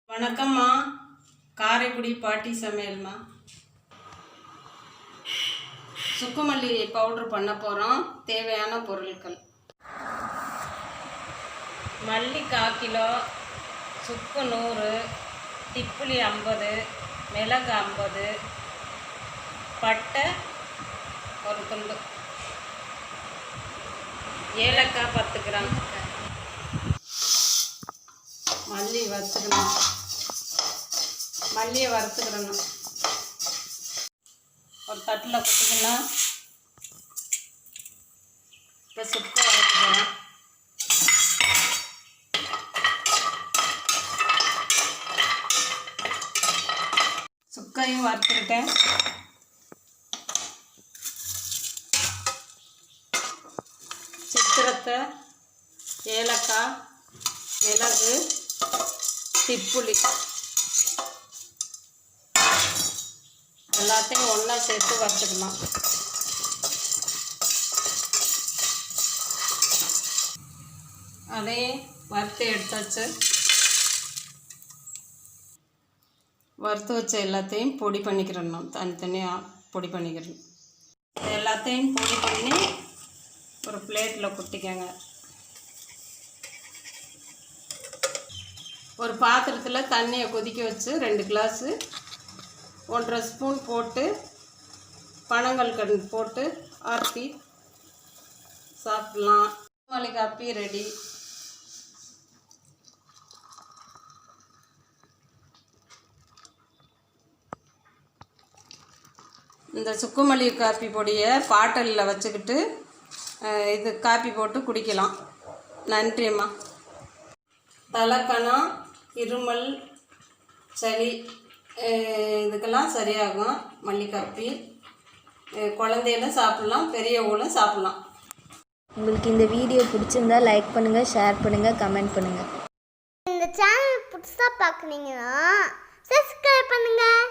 வணக்கம்மா. காரைக்குடி பாட்டி சமையல்மா. சுக்குமல்லி பவுட்ரு பண்ண போகிறோம். தேவையான பொருட்கள்: மல்லி 1/4 கிலோ, சுக்கு 100, திப்புளி 50, மிளகு 50, பட்டை 1 துண்டு, ஏலக்காய் 10 கிராம். மல்லி வறுத்துக்கணும். மல்லியை வறுத்துக்கிடணும். ஒரு தட்டில் கொட்டிக்கணும். இப்போ சுக்கை வறுத்துக்கிறோம். சுக்கையும் வறுத்துக்கிட்டேன். சித்திரத்தை, ஏலக்காய், மிளகு, திப்புளி எல்லாத்தையும் ஒன்றா சேர்த்து வறுத்துக்கலாம். அதையே வறுத்து எடுத்தாச்சு. வறுத்து வச்ச எல்லாத்தையும் பொடி பண்ணிக்கிறணும். தனித்தனியாக பொடி பண்ணிக்கிறணும். எல்லாத்தையும் பொடி பண்ணி ஒரு பிளேட்டில் கொட்டிக்கங்க. ஒரு பாத்திரத்தில் தண்ணியை கொதிக்க வச்சு 2 கிளாஸு 1/2 ஸ்பூன் போட்டு பனங்கல்கண்டு போட்டு ஆற்றி சாப்பிட்லாம். மல்லி காப்பி ரெடி. இந்த சுக்குமல்லி காப்பி பொடியை பாட்டிலில் வச்சுக்கிட்டு இது காப்பி போட்டு குடிக்கலாம். நன்றிம்மா. தலைக்கணம், இருமல், சளி இதுக்கெல்லாம் சரியாகும் மல்லி காப்பி. குழந்தைகளும் சாப்பிட்லாம், பெரியவங்களும் சாப்பிட்லாம். உங்களுக்கு இந்த வீடியோ பிடிச்சிருந்தா லைக் பண்ணுங்கள், ஷேர் பண்ணுங்கள், கமெண்ட் பண்ணுங்கள். இந்த சேனல் புதுசாக பார்க்குறீங்கன்னா சப்ஸ்கிரைப் பண்ணுங்கள்.